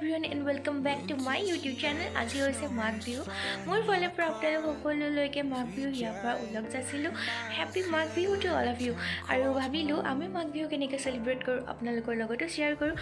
everyone and welcome back to my YouTube channel. আজি হৈছে মাঘ বিহু মোৰ ফালে পৰা আপোনালোক সকলোলৈকে মাঘ বিহু ইয়াৰ পৰা উলগ যাচিলো happy Magh Bihu to all of you আৰু ভাবিলো আমি মাঘ বিহু কেনেকৈ সেলিব্ৰেট কৰো আপোনালোকৰ লগতো শেয়াৰ কৰো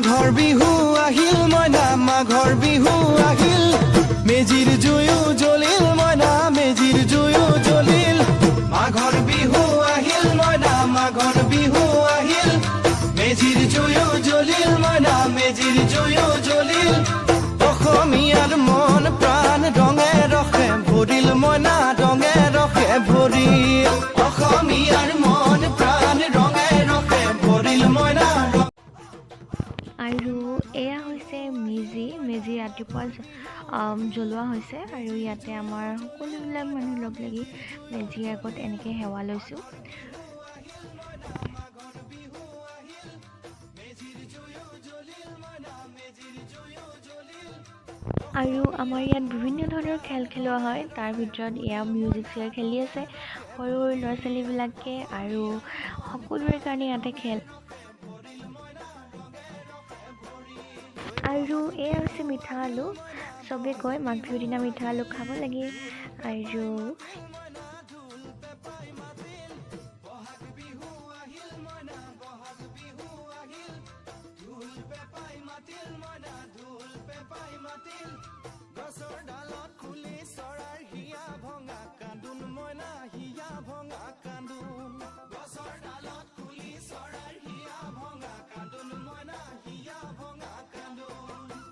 মাঘৰ বিহু আহিল মইনা মাঘৰ বিহু আহিল মেজিৰ জুয়ো জ্বলিল মইনা মেজিৰ জুয়ো জ্বলিল মাঘৰ বিহু আহিল মইনা মাঘৰ বিহু আহিল মেজিৰ জুয়ো জ্বলিল মইনা মেজিৰ জুয়ো জ্বলিল অসমীয়াৰ মন প্ৰাণ ৰঙে ৰখে ভৰিল মইনা ৰঙে ৰখে ভৰিল অসমীয়াৰ মন প্ৰাণ ৰঙে ৰখে ভৰিল মইনা আৰু এয়া হৈছে মেজি ৰাতিপুৱা জ্বলোৱা হৈছে আৰু ইয়াতে আমাৰ সকলোবিলাক মানুহ লগ লাগি মেজিৰ আগত এনেকৈ সেৱা লৈছোঁ আৰু আমাৰ ইয়াত বিভিন্ন ধৰণৰ খেল খেলোৱা হয় তাৰ ভিতৰত এয়া মিউজিক চেয়াৰ খেলি আছে সৰু সৰু ল'ৰা ছোৱালীবিলাকে আৰু সকলোৰে কাৰণে ইয়াতে খেল আৰু এয়া হৈছে মিঠা আলু চবে কয় মাঘ বিহুৰ দিনা মিঠা আলু খাব লাগে আৰু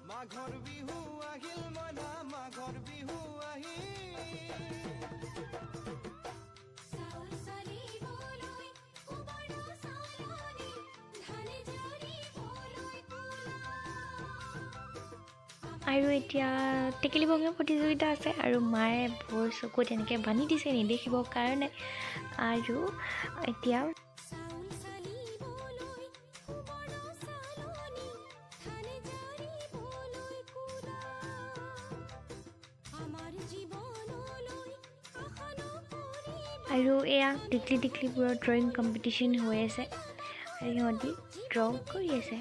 মাঘৰ বিহু আহিল মইনা মাঘৰ বিহু আৰু এতিয়া টেকেলি ভঙা প্ৰতিযোগিতা আছে আৰু মায়ে ভোৰ চকুত এনেকৈ বান্ধি দিছে নেদেখিবৰ কাৰণে আৰু এতিয়া আৰু এয়া টিকলিবোৰৰ ড্ৰয়িং কম্পিটিশ্যন হৈ আছে আৰু সিহঁতি ড্ৰ কৰি আছে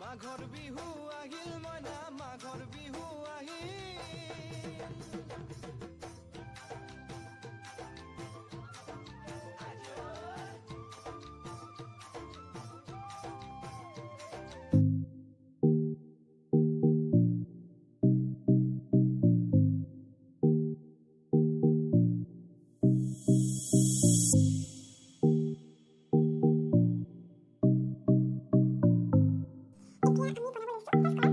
মাঘৰ বিহু আহিল মইনা মাঘৰ বিহু আহিল Aquí a mí, por ejemplo,